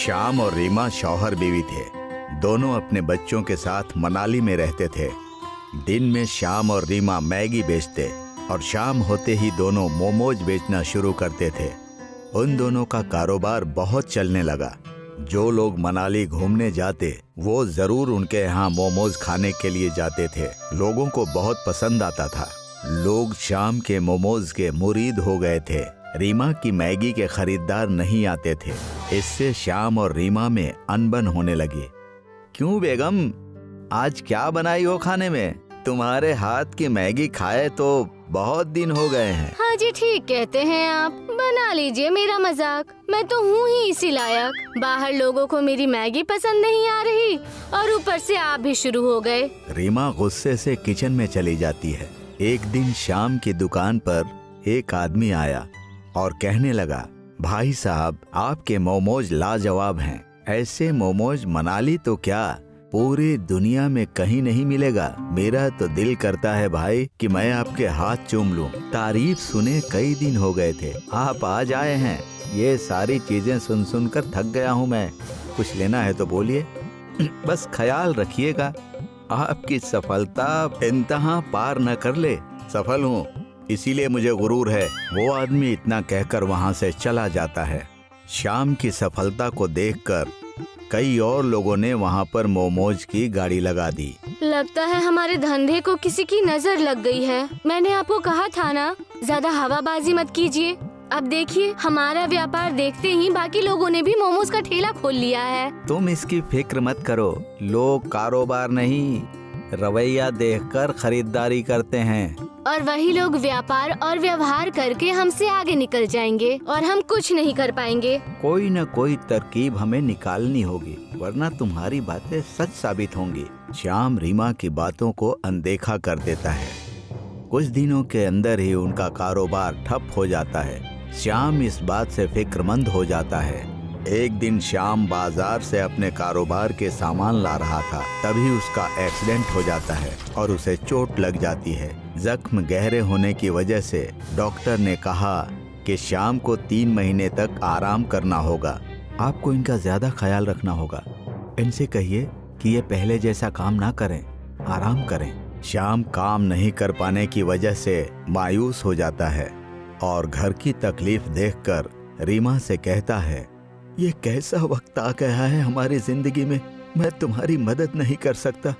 श्याम और रीमा शौहर बीवी थे। दोनों अपने बच्चों के साथ मनाली में रहते थे। दिन में श्याम और रीमा मैगी बेचते और शाम होते ही दोनों मोमोज बेचना शुरू करते थे। उन दोनों का कारोबार बहुत चलने लगा। जो लोग मनाली घूमने जाते वो जरूर उनके यहाँ मोमोज खाने के लिए जाते थे। लोगों को बहुत पसंद आता था। लोग शाम के मोमोज के मुरीद हो गए थे। रीमा की मैगी के खरीदार नहीं आते थे। इससे श्याम और रीमा में अनबन होने लगी। क्यों बेगम, आज क्या बनाई हो खाने में? तुम्हारे हाथ की मैगी खाए तो बहुत दिन हो गए हैं। हाँ जी, ठीक कहते हैं आप। बना लीजिए मेरा मजाक, मैं तो हूँ ही इसी लायक। बाहर लोगों को मेरी मैगी पसंद नहीं आ रही और ऊपर से आप भी शुरू हो गए। रीमा गुस्से से किचन में चली जाती है। एक दिन शाम की दुकान पर एक आदमी आया और कहने लगा, भाई साहब, आपके मोमोज लाजवाब हैं। ऐसे मोमोज मनाली तो क्या, पूरी दुनिया में कहीं नहीं मिलेगा। मेरा तो दिल करता है भाई कि मैं आपके हाथ चूम लूं। तारीफ सुने कई दिन हो गए थे, आप आज आए हैं। ये सारी चीजें सुन सुनकर थक गया हूं मैं। कुछ लेना है तो बोलिए, बस ख्याल रखिएगा आपकी सफलता इंतहा पार न कर ले। सफल हूँ इसीलिए मुझे गुरूर है। वो आदमी इतना कहकर वहाँ से चला जाता है। शाम की सफलता को देखकर कई और लोगों ने वहाँ पर मोमोज की गाड़ी लगा दी। लगता है हमारे धंधे को किसी की नजर लग गई है। मैंने आपको कहा था ना, ज्यादा हवाबाजी मत कीजिए। अब देखिए, हमारा व्यापार देखते ही बाकी लोगों ने भी मोमोज का ठेला खोल लिया है। तुम इसकी फिक्र मत करो। लोग कारोबार नहीं, रवैया देखकर खरीदारी करते हैं और वही लोग व्यापार और व्यवहार करके हमसे आगे निकल जाएंगे और हम कुछ नहीं कर पाएंगे। कोई न कोई तरकीब हमें निकालनी होगी, वरना तुम्हारी बातें सच साबित होंगी। श्याम रीमा की बातों को अनदेखा कर देता है। कुछ दिनों के अंदर ही उनका कारोबार ठप हो जाता है। श्याम इस बात से फिक्रमंद हो जाता है। एक दिन श्याम बाजार से अपने कारोबार के सामान ला रहा था, तभी उसका एक्सीडेंट हो जाता है और उसे चोट लग जाती है। जख्म गहरे होने की वजह से डॉक्टर ने कहा कि श्याम को 3 महीने तक आराम करना होगा। आपको इनका ज्यादा ख्याल रखना होगा। इनसे कहिए कि ये पहले जैसा काम ना करें, आराम करें। श्याम काम नहीं कर पाने की वजह से मायूस हो जाता है और घर की तकलीफ देखकर रीमा से कहता है, ये कैसा वक्त आ गया है हमारी जिंदगी में, मैं तुम्हारी मदद नहीं कर सकता।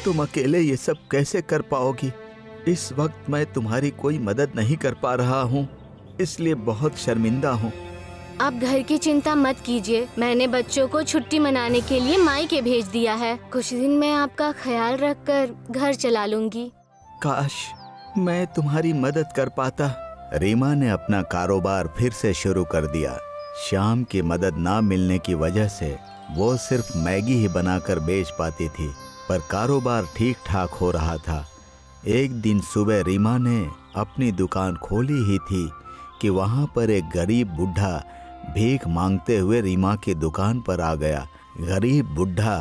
तुम अकेले ये सब कैसे कर पाओगी? इस वक्त मैं तुम्हारी कोई मदद नहीं कर पा रहा हूँ, इसलिए बहुत शर्मिंदा हूँ। आप घर की चिंता मत कीजिए। मैंने बच्चों को छुट्टी मनाने के लिए मायके भेज दिया है। कुछ दिन मैं आपका ख्याल रखकर घर चला लूंगी। काश मैं तुम्हारी मदद कर पाता। रीमा ने अपना कारोबार फिर से शुरू कर दिया। श्याम की मदद ना मिलने की वजह से वो सिर्फ मैगी ही बनाकर बेच पाती थी, पर कारोबार ठीक ठाक हो रहा था। एक दिन सुबह रीमा ने अपनी दुकान खोली ही थी कि वहाँ पर एक गरीब बुढ़ा भीख मांगते हुए रीमा की दुकान पर आ गया। गरीब बुढ़ा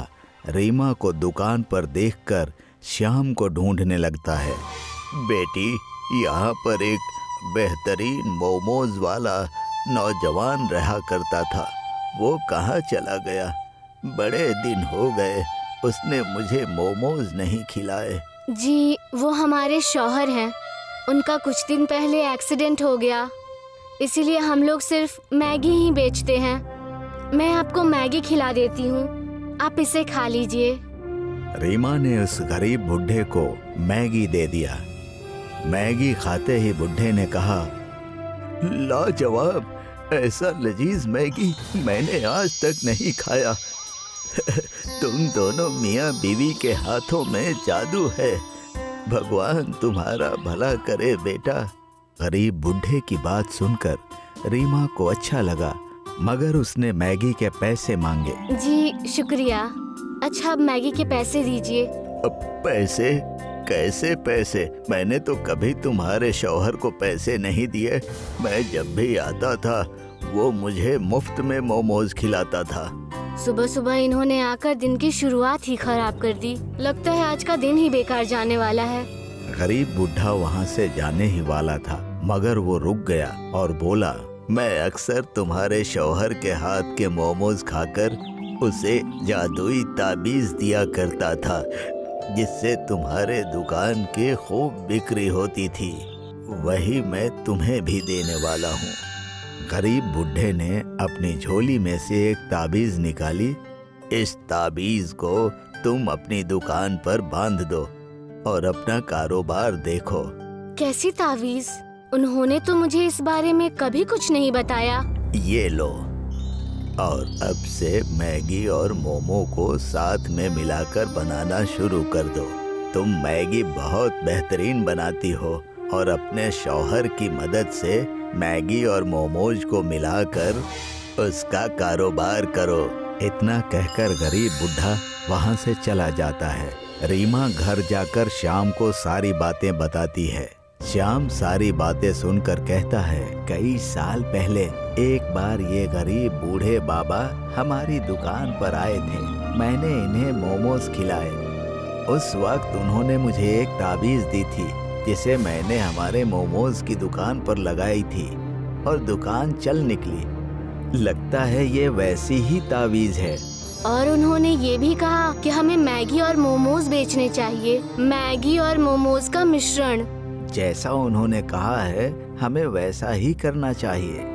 रीमा को दुकान पर देखकर श्याम को ढूंढने लगता है। बेटी, यहाँ पर एक बेहतरीन मोमोज वाला नौजवान रहा करता था, वो कहाँ चला गया? बड़े दिन हो गए उसने मुझे मोमोज नहीं खिलाए। जी, वो हमारे शौहर हैं। उनका कुछ दिन पहले एक्सीडेंट हो गया, इसीलिए हम लोग सिर्फ मैगी ही बेचते हैं। मैं आपको मैगी खिला देती हूँ, आप इसे खा लीजिए। रीमा ने उस गरीब बुढ़े को मैगी दे दिया। मैगी खाते ही बुढ़े ने कहा, लाजवाब, ऐसा लजीज मैगी मैंने आज तक नहीं खाया। तुम दोनों मियाँ बीवी के हाथों में जादू है। भगवान तुम्हारा भला करे बेटा। गरीब बुढ़े की बात सुनकर रीमा को अच्छा लगा, मगर उसने मैगी के पैसे मांगे। जी शुक्रिया। अच्छा, अब मैगी के पैसे दीजिए। पैसे? कैसे पैसे? मैंने तो कभी तुम्हारे शौहर को पैसे नहीं दिए। मैं जब भी आता था वो मुझे मुफ्त में मोमोज खिलाता था। सुबह सुबह इन्होंने आकर दिन की शुरुआत ही खराब कर दी। लगता है आज का दिन ही बेकार जाने वाला है। गरीब बुढ़ा वहाँ से जाने ही वाला था, मगर वो रुक गया और बोला, मैं अक्सर तुम्हारे शौहर के हाथ के मोमोज खाकर उसे जादुई ताबीज दिया करता था, जिससे तुम्हारे दुकान की खूब बिक्री होती थी। वही मैं तुम्हें भी देने वाला हूँ। गरीब बुढ़े ने अपनी झोली में से एक ताबीज निकाली। इस ताबीज को तुम अपनी दुकान पर बांध दो और अपना कारोबार देखो। कैसी तावीज? उन्होंने तो मुझे इस बारे में कभी कुछ नहीं बताया। ये लो, और अब से मैगी और मोमो को साथ में मिलाकर बनाना शुरू कर दो। तुम मैगी बहुत बेहतरीन बनाती हो और अपने शौहर की मदद से मैगी और मोमोज को मिलाकर उसका कारोबार करो। इतना कहकर गरीब बुढ़ा वहाँ से चला जाता है। रीमा घर जाकर श्याम को सारी बातें बताती है। श्याम सारी बातें सुनकर कहता है, कई साल पहले एक बार ये गरीब बूढ़े बाबा हमारी दुकान पर आए थे। मैंने इन्हें मोमोज खिलाए। उस वक्त उन्होंने मुझे एक ताबीज दी थी, जिसे मैंने हमारे मोमोज की दुकान पर लगाई थी और दुकान चल निकली। लगता है ये वैसी ही ताबीज है। और उन्होंने ये भी कहा कि हमें मैगी और मोमोज बेचने चाहिए, मैगी और मोमोज का मिश्रण। जैसा उन्होंने कहा है हमें वैसा ही करना चाहिए।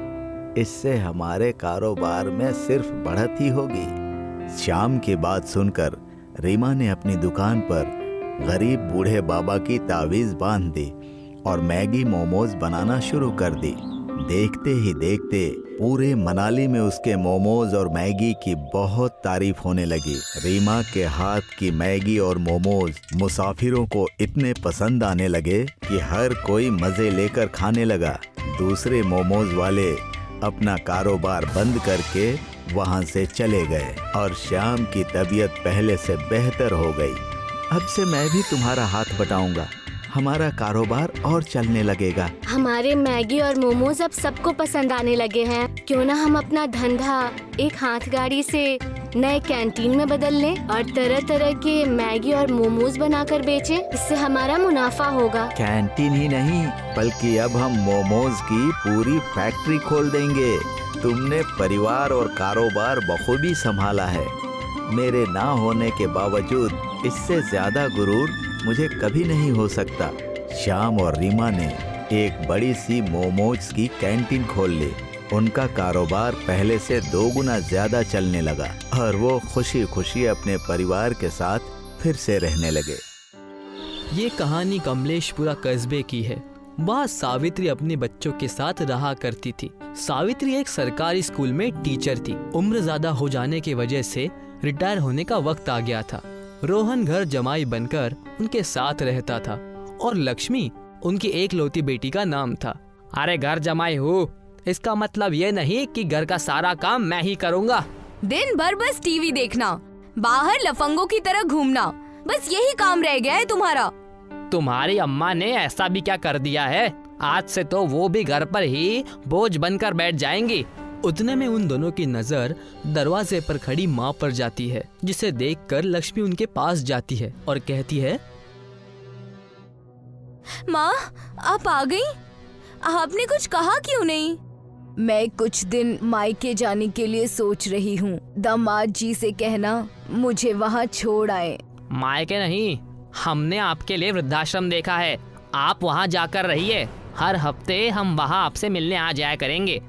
इससे हमारे कारोबार में सिर्फ बढ़त ही होगी। श्याम की बात सुनकर रीमा ने अपनी दुकान पर गरीब बूढ़े बाबा की ताबीज बांध दी और मैगी मोमोज बनाना शुरू कर दी। देखते ही देखते पूरे मनाली में उसके मोमोज और मैगी की बहुत तारीफ होने लगी। रीमा के हाथ की मैगी और मोमोज मुसाफिरों को इतने पसंद आने लगे कि हर कोई मजे लेकर खाने लगा। दूसरे मोमोज वाले अपना कारोबार बंद करके वहां से चले गए और श्याम की तबीयत पहले से बेहतर हो गई। अब से मैं भी तुम्हारा हाथ बटाऊंगा, हमारा कारोबार और चलने लगेगा। हमारे मैगी और मोमोज अब सबको पसंद आने लगे हैं। क्यों ना हम अपना धंधा एक हाथ गाड़ी से नए कैंटीन में बदल लें और तरह तरह के मैगी और मोमोज बनाकर बेचें। इससे हमारा मुनाफा होगा। कैंटीन ही नहीं, बल्कि अब हम मोमोज की पूरी फैक्ट्री खोल देंगे। तुमने परिवार और कारोबार बखूबी संभाला है। मेरे ना होने के बावजूद इससे ज्यादा गुरूर मुझे कभी नहीं हो सकता। श्याम और रीमा ने एक बड़ी सी मोमोज की कैंटीन खोल ली। उनका कारोबार पहले से 2 गुना ज्यादा चलने लगा और वो खुशी खुशी अपने परिवार के साथ फिर से रहने लगे। ये कहानी कमलेशपुरा कस्बे की है। वहाँ सावित्री अपने बच्चों के साथ रहा करती थी। सावित्री एक सरकारी स्कूल में टीचर थी। उम्र ज्यादा हो जाने की वजह से रिटायर होने का वक्त आ गया था। रोहन घर जमाई बनकर उनके साथ रहता था और लक्ष्मी उनकी एकलौती बेटी का नाम था। अरे घर जमाई हूँ, इसका मतलब ये नहीं कि घर का सारा काम मैं ही करूँगा। दिन भर बस टीवी देखना, बाहर लफंगों की तरह घूमना, बस यही काम रह गया है तुम्हारा। तुम्हारी अम्मा ने ऐसा भी क्या कर दिया है? आज से तो वो भी घर पर ही बोझ बनकर बैठ जाएंगी। उतने में उन दोनों की नजर दरवाजे पर खड़ी माँ पर जाती है, जिसे देखकर लक्ष्मी उनके पास जाती है और कहती है, माँ आप आ गई? आपने कुछ कहा क्यों नहीं? मैं कुछ दिन मायके जाने के लिए सोच रही हूँ। दामाद जी से कहना मुझे वहाँ छोड़ आए। मायके नहीं, हमने आपके लिए वृद्धाश्रम देखा है। आप वहाँ जाकर रहिए। हर हफ्ते हम वहाँ आपसे मिलने आ जाया करेंगे।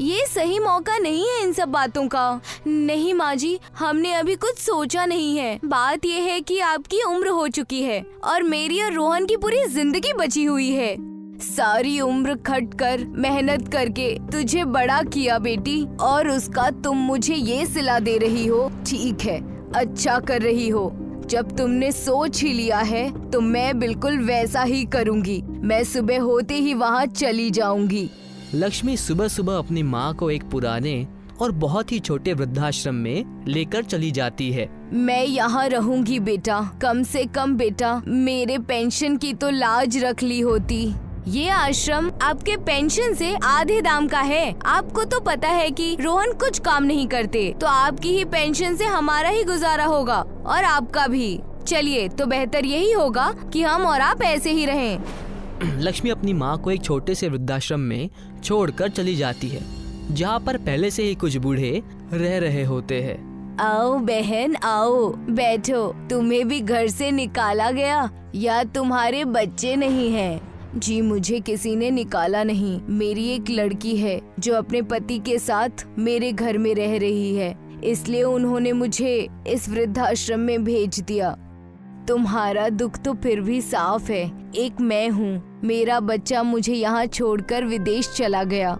ये सही मौका नहीं है इन सब बातों का। नहीं माँ जी, हमने अभी कुछ सोचा नहीं है। बात ये है कि आपकी उम्र हो चुकी है और मेरी और रोहन की पूरी जिंदगी बची हुई है। सारी उम्र खटकर मेहनत करके तुझे बड़ा किया बेटी, और उसका तुम मुझे ये सिला दे रही हो। ठीक है, अच्छा कर रही हो। जब तुमने सोच ही लिया है तो मैं बिल्कुल वैसा ही करूँगी। मैं सुबह होते ही वहाँ चली जाऊँगी। लक्ष्मी सुबह सुबह अपनी माँ को एक पुराने और बहुत ही छोटे वृद्धाश्रम में लेकर चली जाती है। मैं यहाँ रहूँगी बेटा। कम से कम बेटा मेरे पेंशन की तो लाज रख ली होती। ये आश्रम आपके पेंशन से आधे दाम का है। आपको तो पता है कि रोहन कुछ काम नहीं करते, तो आपकी ही पेंशन से हमारा ही गुजारा होगा और आपका भी। चलिए, तो बेहतर यही होगा कि हम और आप ऐसे ही रहें। लक्ष्मी अपनी माँ को एक छोटे से वृद्धाश्रम में छोड़कर चली जाती है, जहाँ पर पहले से ही कुछ बूढ़े रह रहे होते हैं। आओ बहन आओ, बैठो। तुम्हें भी घर से निकाला गया या तुम्हारे बच्चे नहीं हैं? जी मुझे किसी ने निकाला नहीं। मेरी एक लड़की है जो अपने पति के साथ मेरे घर में रह रही है, इसलिए उन्होंने मुझे इस वृद्धाश्रम में भेज दिया। तुम्हारा दुख तो फिर भी साफ है। एक मैं हूँ। मेरा बच्चा मुझे यहाँ छोड़कर विदेश चला गया।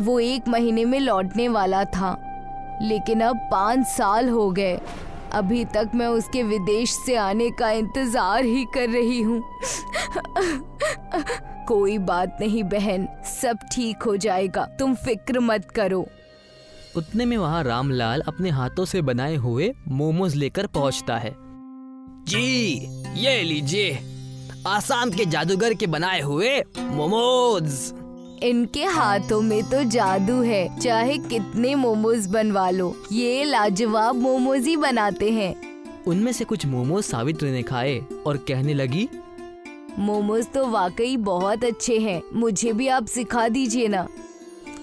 वो 1 महीने में लौटने वाला था, लेकिन अब 5 साल हो गए। अभी तक मैं उसके विदेश से आने का इंतजार ही कर रही हूँ। कोई बात नहीं बहन, सब ठीक हो जाएगा, तुम फिक्र मत करो। उतने में वहाँ रामलाल अपने हाथों से बनाए हुए मोमोज लेकर पहुँचता है। जी ये लीजिए, आसाम के जादूगर के बनाए हुए मोमोज। इनके हाथों में तो जादू है, चाहे कितने मोमोज बनवा लो, ये लाजवाब मोमोज ही बनाते हैं। उनमें से कुछ मोमोज सावित्री ने खाए और कहने लगी, मोमोज तो वाकई बहुत अच्छे हैं, मुझे भी आप सिखा दीजिए ना।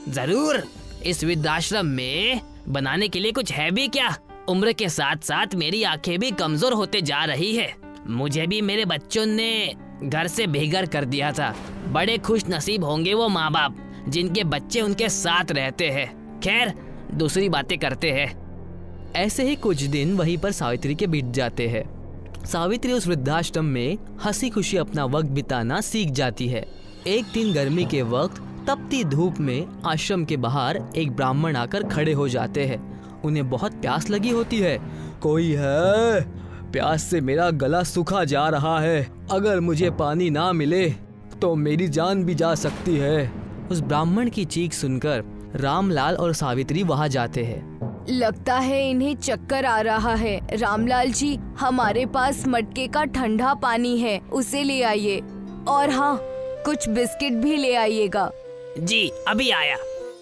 जरूर। इस वृद्धाश्रम में बनाने के लिए कुछ है भी क्या? उम्र के साथ साथ मेरी आंखें भी कमजोर होते जा रही है। मुझे भी मेरे बच्चों ने घर से बेघर कर दिया था। बड़े खुश नसीब होंगे वो माँ बाप जिनके बच्चे उनके साथ रहते हैं। खैर दूसरी बातें करते हैं। ऐसे ही कुछ दिन वहीं पर सावित्री के बीत जाते हैं। सावित्री उस वृद्धाश्रम में हंसी खुशी अपना वक्त बिताना सीख जाती है। एक दिन गर्मी के वक्त तपती धूप में आश्रम के बाहर एक ब्राह्मण आकर खड़े हो जाते हैं। उन्हें बहुत प्यास लगी होती है। कोई है? प्यास से मेरा गला सूखा जा रहा है। अगर मुझे पानी ना मिले तो मेरी जान भी जा सकती है। उस ब्राह्मण की चीख सुनकर रामलाल और सावित्री वहां जाते हैं। लगता है इन्हें चक्कर आ रहा है। रामलाल जी, हमारे पास मटके का ठंडा पानी है, उसे ले आइए। और हाँ, कुछ बिस्किट भी ले आइएगा। जी अभी आया।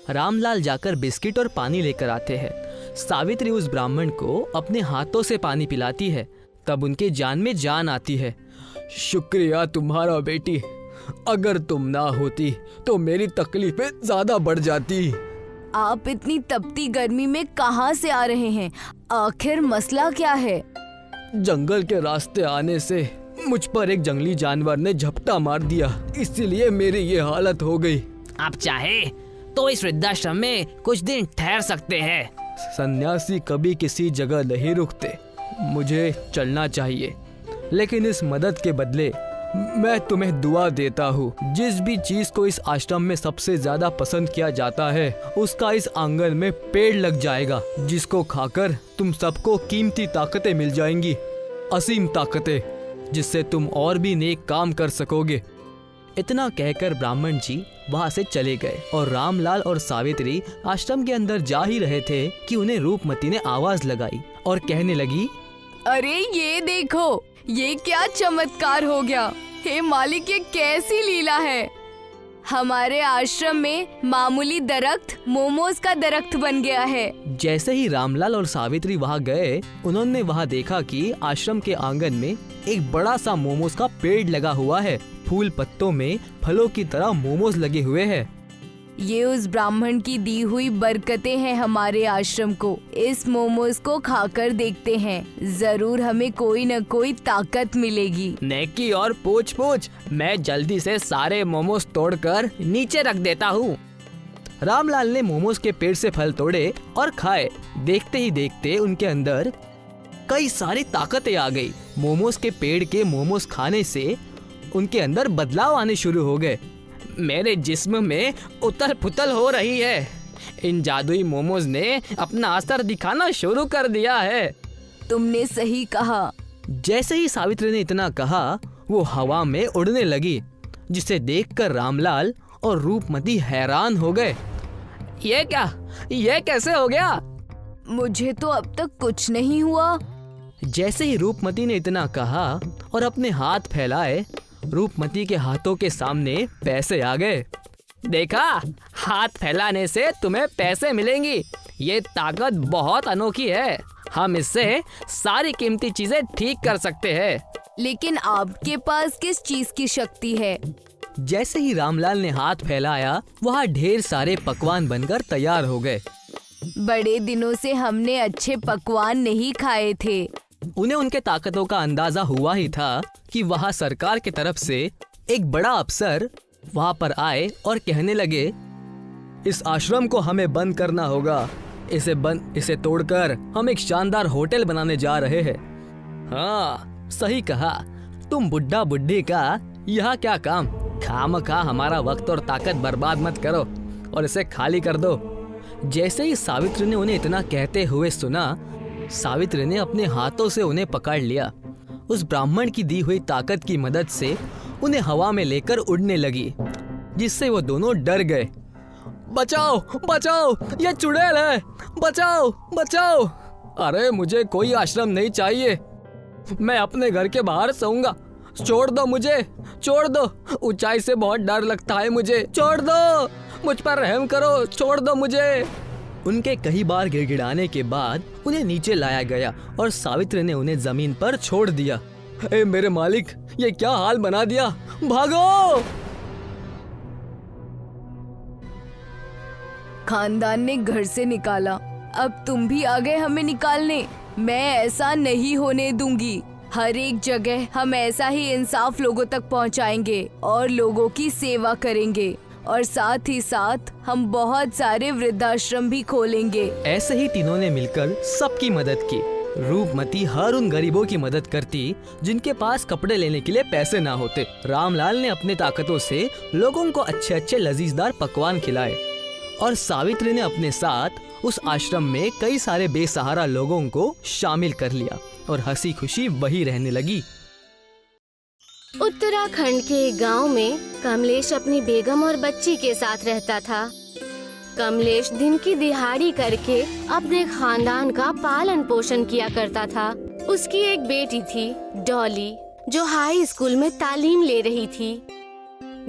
रामलाल जाकर बिस्किट और पानी लेकर आते हैं। सावित्री उस ब्राह्मण को अपने हाथों से पानी पिलाती है। तब उनके जान में जान आती है। शुक्रिया तुम्हारा बेटी, अगर तुम ना होती तो मेरी तकलीफें ज्यादा बढ़ जाती। आप इतनी तपती गर्मी में कहाँ से आ रहे हैं? आखिर मसला क्या है? जंगल के रास्ते आने से मुझ पर एक जंगली जानवर ने झपटा मार दिया, इसीलिए मेरी ये हालत हो गई। आप चाहे तो इस वृद्धाश्रम में कुछ दिन ठहर सकते हैं। सन्यासी कभी किसी जगह नहीं रुकते। मुझे चलना चाहिए, लेकिन इस मदद के बदले मैं तुम्हें दुआ देता हूँ। जिस भी चीज को इस आश्रम में सबसे ज्यादा पसंद किया जाता है, उसका इस आंगन में पेड़ लग जाएगा, जिसको खाकर तुम सबको कीमती ताकतें मिल जाएंगी, असीम ताकतें, जिससे तुम और भी नेक काम कर सकोगे। इतना कहकर ब्राह्मण जी वहाँ से चले गए और रामलाल और सावित्री आश्रम के अंदर जा ही रहे थे कि उन्हें रूपमती ने आवाज लगाई और कहने लगी, अरे ये देखो, ये क्या चमत्कार हो गया। हे मालिक, ये कैसी लीला है। हमारे आश्रम में मामूली दरख्त मोमोज का दरख्त बन गया है। जैसे ही रामलाल और सावित्री वहाँ गए, उन्होंने वहाँ देखा कि आश्रम के आंगन में एक बड़ा सा मोमोज का पेड़ लगा हुआ है। फूल पत्तों में फलों की तरह मोमोज लगे हुए हैं। ये उस ब्राह्मण की दी हुई बरकतें हैं हमारे आश्रम को। इस मोमोज को खाकर देखते हैं, जरूर हमें कोई न कोई ताकत मिलेगी। नेकी और पूछ पूछ, मैं जल्दी से सारे मोमोज तोड़कर नीचे रख देता हूँ। रामलाल ने मोमोज के पेड़ से फल तोड़े और खाए। देखते ही देखते उनके अंदर कई सारी ताकतें आ गई। मोमोज के पेड़ के मोमोज खाने से उनके अंदर बदलाव आने शुरू हो गए। मेरे जिस्म में उथल पुथल हो रही है। इन जादुई मोमोज ने अपना असर दिखाना शुरू कर दिया है। तुमने सही कहा। जैसे ही सावित्री ने इतना कहा, वो हवा में उड़ने लगी, जिसे देखकर रामलाल और रूपमती हैरान हो गए। ये क्या? ये कैसे हो गया? मुझे तो अब तक कुछ नहीं हुआ। जैसे ही रूपमती ने इतना कहा और अपने हाथ फैलाए, रूपमती के हाथों के सामने पैसे आ गए। देखा, हाथ फैलाने से तुम्हें पैसे मिलेंगी। ये ताकत बहुत अनोखी है। हम इससे सारी कीमती चीजें ठीक कर सकते हैं। लेकिन आपके पास किस चीज की शक्ति है? जैसे ही रामलाल ने हाथ फैलाया, वहाँ ढेर सारे पकवान बनकर तैयार हो गए। बड़े दिनों से हमने अच्छे पकवान नहीं खाए थे। उन्हें उनके ताकतों का अंदाजा हुआ ही था कि वहाँ सरकार की तरफ से एक बड़ा अफसर वहाँ पर आए और कहने लगे, इस आश्रम को हमें बंद करना होगा। इसे तोड़कर हम एक शानदार होटल बनाने जा रहे हैं। हाँ, सही कहा। तुम बुड्ढा बुड्ढी का यहाँ क्या काम? खामखा हमारा वक्त और ताकत बर्बाद मत करो और इसे खाली कर दो। जैसे ही सावित्री ने उन्हें इतना कहते हुए सुना, सावित्री ने अपने हाथों से उन्हें पकड़ लिया। उस ब्राह्मण की दी हुई ताकत की मदद से उन्हें हवा में लेकर उड़ने लगी, जिससे वो दोनों डर गए। बचाओ बचाओ, ये चुड़ैल है, बचाओ बचाओ। अरे मुझे कोई आश्रम नहीं चाहिए, मैं अपने घर के बाहर सोऊंगा। छोड़ दो मुझे, छोड़ दो। ऊंचाई से बहुत डर लगता है मुझे, छोड़ दो, मुझ पर रहम करो, छोड़ दो मुझे। उनके कई बार गिड़गिड़ाने के बाद उन्हें नीचे लाया गया और सावित्री ने उन्हें जमीन पर छोड़ दिया। ए मेरे मालिक, ये क्या हाल बना दिया, भागो। खानदान ने घर से निकाला, अब तुम भी आ गए हमें निकालने। मैं ऐसा नहीं होने दूंगी। हर एक जगह हम ऐसा ही इंसाफ लोगों तक पहुंचाएंगे और लोगों की सेवा करेंगे, और साथ ही साथ हम बहुत सारे वृद्धाश्रम भी खोलेंगे। ऐसे ही तीनों ने मिलकर सबकी मदद की। रूपमती हर उन गरीबों की मदद करती जिनके पास कपड़े लेने के लिए पैसे ना होते। रामलाल ने अपने ताकतों से लोगों को अच्छे अच्छे लजीजदार पकवान खिलाए और सावित्री ने अपने साथ उस आश्रम में कई सारे बेसहारा लोगों को शामिल कर लिया और हंसी खुशी वही रहने लगी। उत्तराखंड के एक गांव में कमलेश अपनी बेगम और बच्ची के साथ रहता था। कमलेश दिन की दिहाड़ी करके अपने खानदान का पालन पोषण किया करता था। उसकी एक बेटी थी डॉली, जो हाई स्कूल में तालीम ले रही थी।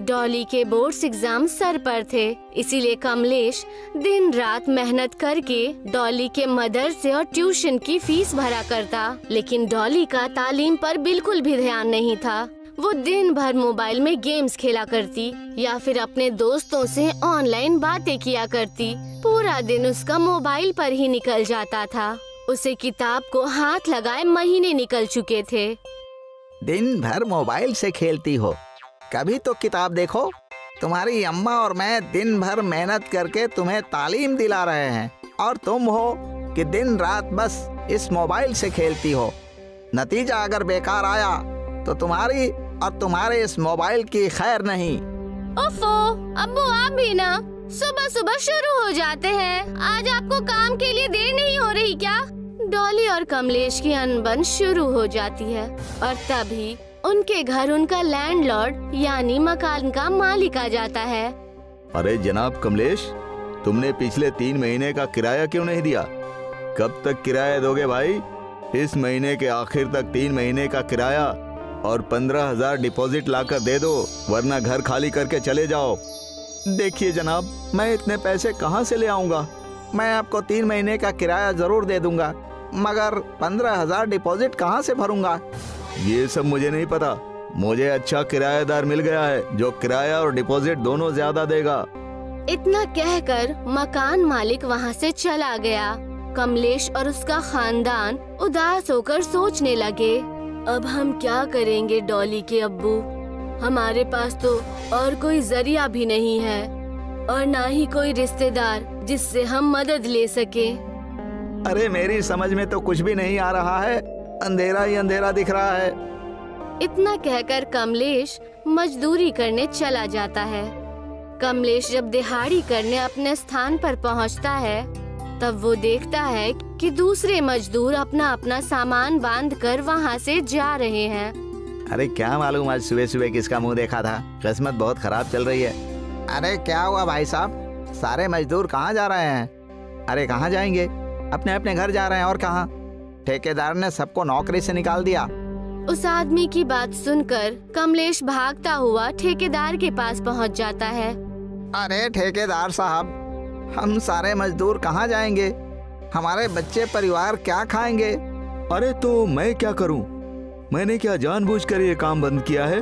डॉली के बोर्ड्स एग्जाम सर पर थे, इसीलिए कमलेश दिन रात मेहनत करके डॉली के मदरसे और ट्यूशन की फीस भरा करता। लेकिन डॉली का तालीम पर बिल्कुल भी ध्यान नहीं था। वो दिन भर मोबाइल में गेम्स खेला करती या फिर अपने दोस्तों से ऑनलाइन बातें किया करती। पूरा दिन उसका मोबाइल पर ही निकल जाता था। उसे किताब को हाथ लगाए महीने निकल चुके थे। दिन भर मोबाइल से खेलती हो, कभी तो किताब देखो। तुम्हारी अम्मा और मैं दिन भर मेहनत करके तुम्हें तालीम दिला रहे हैं और तुम हो कि दिन रात बस इस मोबाइल से खेलती हो। नतीजा अगर बेकार आया तो तुम्हारी और तुम्हारे इस मोबाइल की खैर नहीं। ओफो, अब्बू आप भी ना सुबह सुबह शुरू हो जाते हैं। आज आपको काम के लिए देर नहीं हो रही क्या? डॉली और कमलेश की अनबन शुरू हो जाती है और तभी उनके घर उनका लैंडलॉर्ड यानी मकान का मालिक आ जाता है। अरे जनाब कमलेश, तुमने पिछले 3 महीने का किराया क्यों नहीं दिया? कब तक किराया दोगे भाई? इस महीने के आखिर तक 3 महीने का किराया और 15,000 डिपॉजिट लाकर दे दो, वरना घर खाली करके चले जाओ। देखिए जनाब, मैं इतने पैसे कहाँ से ले आऊँगा? मैं आपको 3 महीने का किराया जरूर दे दूंगा, मगर 15,000 डिपॉजिट कहाँ से भरूंगा? ये सब मुझे नहीं पता। मुझे अच्छा किराएदार मिल गया है जो किराया और डिपॉजिट दोनों ज्यादा देगा। इतना कहकर मकान मालिक वहाँ से चला गया। कमलेश और उसका खानदान उदास होकर सोचने लगे, अब हम क्या करेंगे डॉली के अब्बू? हमारे पास तो और कोई जरिया भी नहीं है और ना ही कोई रिश्तेदार जिससे हम मदद ले सके। अरे मेरी समझ में तो कुछ भी नहीं आ रहा है, अंधेरा ही अंधेरा दिख रहा है। इतना कहकर कमलेश मजदूरी करने चला जाता है। कमलेश जब दिहाड़ी करने अपने स्थान पर पहुंचता है, तब वो देखता है कि दूसरे मजदूर अपना अपना सामान बांधकर वहां से जा रहे हैं। अरे क्या मालूम आज सुबह सुबह किसका मुंह देखा था, किस्मत बहुत खराब चल रही है। अरे क्या हुआ भाई साहब, सारे मजदूर कहाँ जा रहे हैं? अरे कहाँ जाएंगे? अपने अपने घर जा रहे हैं। और कहाँ? ठेकेदार ने सबको नौकरी से निकाल दिया। उस आदमी की बात सुनकर कमलेश भागता हुआ ठेकेदार के पास पहुंच जाता है। अरे ठेकेदार साहब, हम सारे मजदूर कहाँ जाएंगे? हमारे बच्चे परिवार क्या खाएंगे? अरे तो मैं क्या करूं? मैंने क्या जानबूझकर ये काम बंद किया है?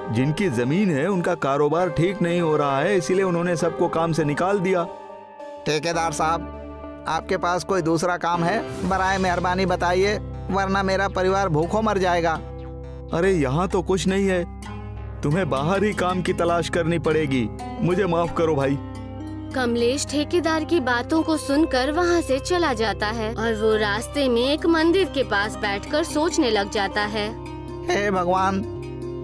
जिनकी जमीन है उनका कारोबार ठीक नहीं हो रहा है, इसीलिए उन्होंने सबको काम से निकाल दिया। ठेकेदार साहब, आपके पास कोई दूसरा काम है? बराए मेहरबानी बताइए, वरना मेरा परिवार भूखों मर जाएगा। अरे यहाँ तो कुछ नहीं है, तुम्हें बाहर ही काम की तलाश करनी पड़ेगी। मुझे माफ करो भाई। कमलेश ठेकेदार की बातों को सुनकर वहाँ से चला जाता है और वो रास्ते में एक मंदिर के पास बैठकर सोचने लग जाता है। हे भगवान,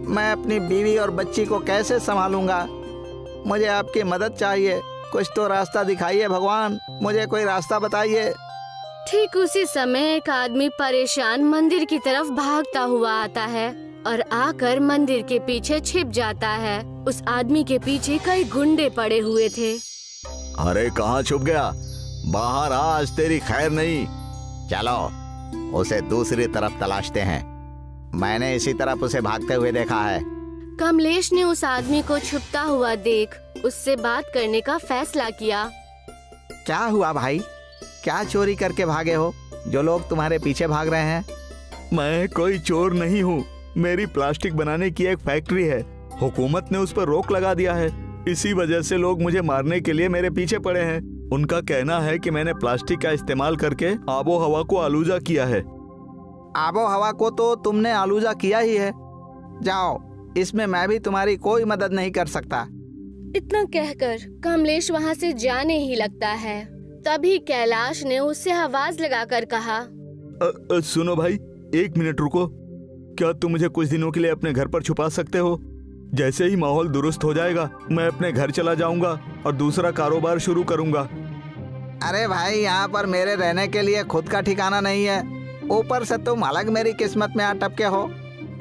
मैं अपनी बीवी और बच्ची को कैसे संभालूंगा? मुझे आपकी मदद चाहिए, कुछ तो रास्ता दिखाइए भगवान, मुझे कोई रास्ता बताइए। ठीक उसी समय एक आदमी परेशान मंदिर की तरफ भागता हुआ आता है और आकर मंदिर के पीछे छिप जाता है। उस आदमी के पीछे कई गुंडे पड़े हुए थे। अरे कहाँ छुप गया? बाहर आ, आज तेरी खैर नहीं। चलो उसे दूसरी तरफ तलाशते हैं, मैंने इसी तरफ उसे भागते हुए देखा है। कमलेश ने उस आदमी को छुपता हुआ देख उससे बात करने का फैसला किया। क्या हुआ भाई, क्या चोरी करके भागे हो जो लोग तुम्हारे पीछे भाग रहे हैं? मैं कोई चोर नहीं हूँ, मेरी प्लास्टिक बनाने की एक फैक्ट्री है, हुकूमत ने उस पर रोक लगा दिया है, इसी वजह से लोग मुझे मारने के लिए मेरे पीछे पड़े हैं। उनका कहना है कि मैंने प्लास्टिक का इस्तेमाल करके आबो हवा को आलूजा किया है। आबो हवा को तो तुमने आलूजा किया ही है, जाओ, इसमें मैं भी तुम्हारी कोई मदद नहीं कर सकता। इतना कहकर कमलेश वहाँ से जाने ही लगता है। तभी कैलाश ने उससे आवाज लगाकर कहा, सुनो भाई, 1 मिनट रुको। क्या तुम मुझे कुछ दिनों के लिए अपने घर पर छुपा सकते हो? जैसे ही माहौल दुरुस्त हो जाएगा मैं अपने घर चला जाऊंगा और दूसरा कारोबार शुरू करूंगा। अरे भाई, यहाँ पर मेरे रहने के लिए खुद का ठिकाना नहीं है, ऊपर से तुम अलग मेरी किस्मत में अटके हो।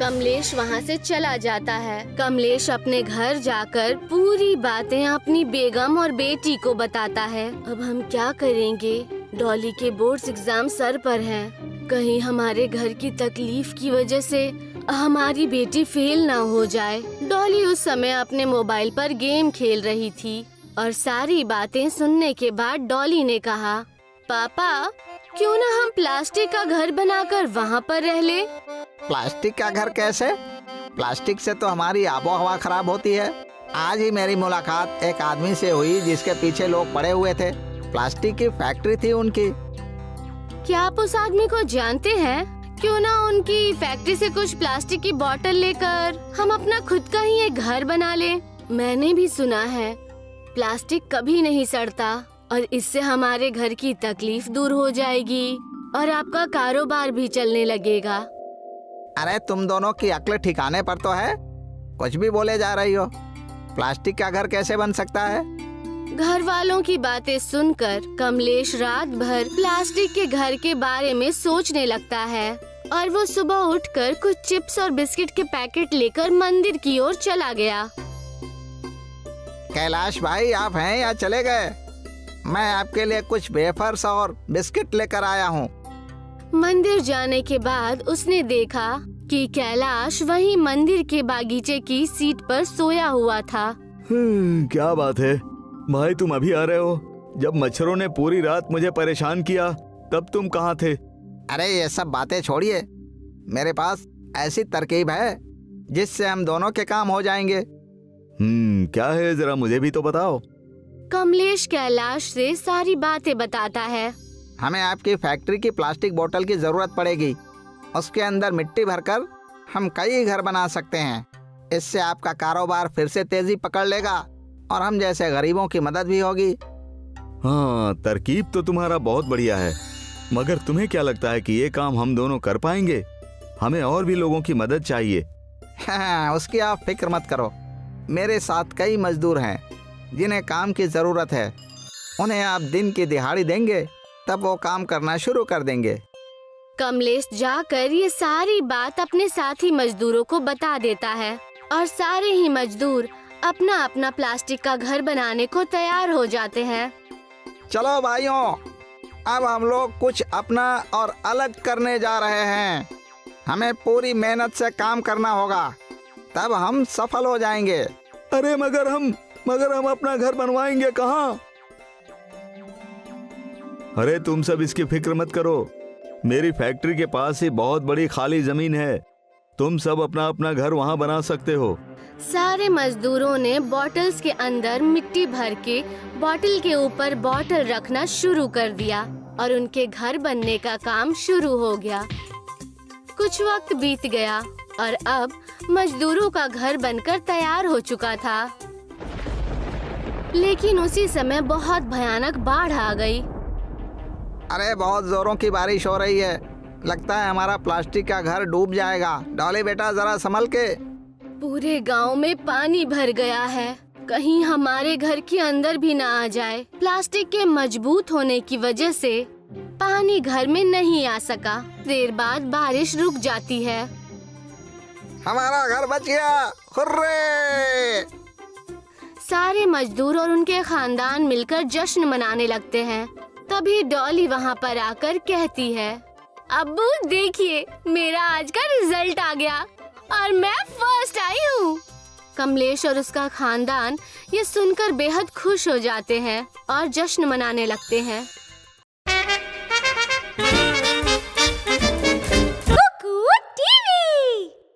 कमलेश वहाँ से चला जाता है। कमलेश अपने घर जाकर पूरी बातें अपनी बेगम और बेटी को बताता है। अब हम क्या करेंगे? डॉली के बोर्ड्स एग्जाम सर पर हैं। कहीं हमारे घर की तकलीफ की वजह से हमारी बेटी फेल ना हो जाए। डॉली उस समय अपने मोबाइल पर गेम खेल रही थी और सारी बातें सुनने के बाद डॉली ने कहा, पापा, क्यों ना हम प्लास्टिक का घर बनाकर वहाँ पर रह ले? प्लास्टिक का घर कैसे? प्लास्टिक से तो हमारी आबो हवा खराब होती है। आज ही मेरी मुलाकात एक आदमी से हुई जिसके पीछे लोग पड़े हुए थे, प्लास्टिक की फैक्ट्री थी उनकी। क्या आप उस आदमी को जानते हैं? क्यों ना उनकी फैक्ट्री से कुछ प्लास्टिक की बोतल लेकर हम अपना खुद का ही एक घर बना ले। मैंने भी सुना है प्लास्टिक कभी नहीं सड़ता और इससे हमारे घर की तकलीफ दूर हो जाएगी और आपका कारोबार भी चलने लगेगा। अरे तुम दोनों की अक्ल ठिकाने पर तो है, कुछ भी बोले जा रही हो। प्लास्टिक का घर कैसे बन सकता है? घर वालों की बातें सुनकर कमलेश रात भर प्लास्टिक के घर के बारे में सोचने लगता है और वो सुबह उठकर कुछ चिप्स और बिस्किट के पैकेट लेकर मंदिर की ओर चला गया। कैलाश भाई, आप हैं या चले गए? मैं आपके लिए कुछ वेफर्स और बिस्किट लेकर आया हूँ। मंदिर जाने के बाद उसने देखा कि कैलाश वहीं मंदिर के बागीचे की सीट पर सोया हुआ था। क्या बात है भाई, तुम अभी आ रहे हो? जब मच्छरों ने पूरी रात मुझे परेशान किया तब तुम कहाँ थे? अरे ये सब बातें छोड़िए, मेरे पास ऐसी तरकीब है जिससे हम दोनों के काम हो जाएंगे। क्या है, जरा मुझे भी तो बताओ। कमलेश कैलाश से सारी बातें बताता है। हमें आपकी फैक्ट्री की प्लास्टिक बोतल की जरूरत पड़ेगी, उसके अंदर मिट्टी भरकर हम कई घर बना सकते हैं। इससे आपका कारोबार फिर से तेजी पकड़ लेगा और हम जैसे गरीबों की मदद भी होगी। हाँ, तरकीब तो तुम्हारा बहुत बढ़िया है, मगर तुम्हें क्या लगता है कि ये काम हम दोनों कर पाएंगे? हमें और भी लोगों की मदद चाहिए। हाँ, उसकी आप फिक्र मत करो, मेरे साथ कई मजदूर हैं जिन्हें काम की ज़रूरत है। उन्हें आप दिन की दिहाड़ी देंगे तब वो काम करना शुरू कर देंगे। कमलेश जाकर ये सारी बात अपने साथी मजदूरों को बता देता है और सारे ही मजदूर अपना अपना प्लास्टिक का घर बनाने को तैयार हो जाते हैं। चलो भाइयों, अब हम लोग कुछ अपना और अलग करने जा रहे हैं। हमें पूरी मेहनत से काम करना होगा, तब हम सफल हो जाएंगे। अरे मगर हम अपना घर बनवाएंगे कहाँ? अरे तुम सब इसकी फिक्र मत करो, मेरी फैक्ट्री के पास ही बहुत बड़ी खाली जमीन है, तुम सब अपना अपना घर वहाँ बना सकते हो। सारे मजदूरों ने बॉटल्स के अंदर मिट्टी भर के बॉटल के ऊपर बॉटल रखना शुरू कर दिया और उनके घर बनने का काम शुरू हो गया। कुछ वक्त बीत गया और अब मजदूरों का घर बनकर तैयार हो चुका था। लेकिन उसी समय बहुत भयानक बाढ़ आ गई। अरे बहुत जोरों की बारिश हो रही है, लगता है हमारा प्लास्टिक का घर डूब जाएगा। डॉली बेटा जरा संभल के। पूरे गांव में पानी भर गया है, कहीं हमारे घर के अंदर भी ना आ जाए। प्लास्टिक के मजबूत होने की वजह से पानी घर में नहीं आ सका। देर बाद बारिश रुक जाती है। हमारा घर बच गया, हुर्रे! सारे मजदूर और उनके खानदान मिलकर जश्न मनाने लगते हैं। तभी डॉली वहाँ पर आकर कहती है, अब्बू देखिए, मेरा आज का रिजल्ट आ गया और मैं फर्स्ट आई हूँ। कमलेश और उसका खानदान ये सुनकर बेहद खुश हो जाते हैं और जश्न मनाने लगते हैं।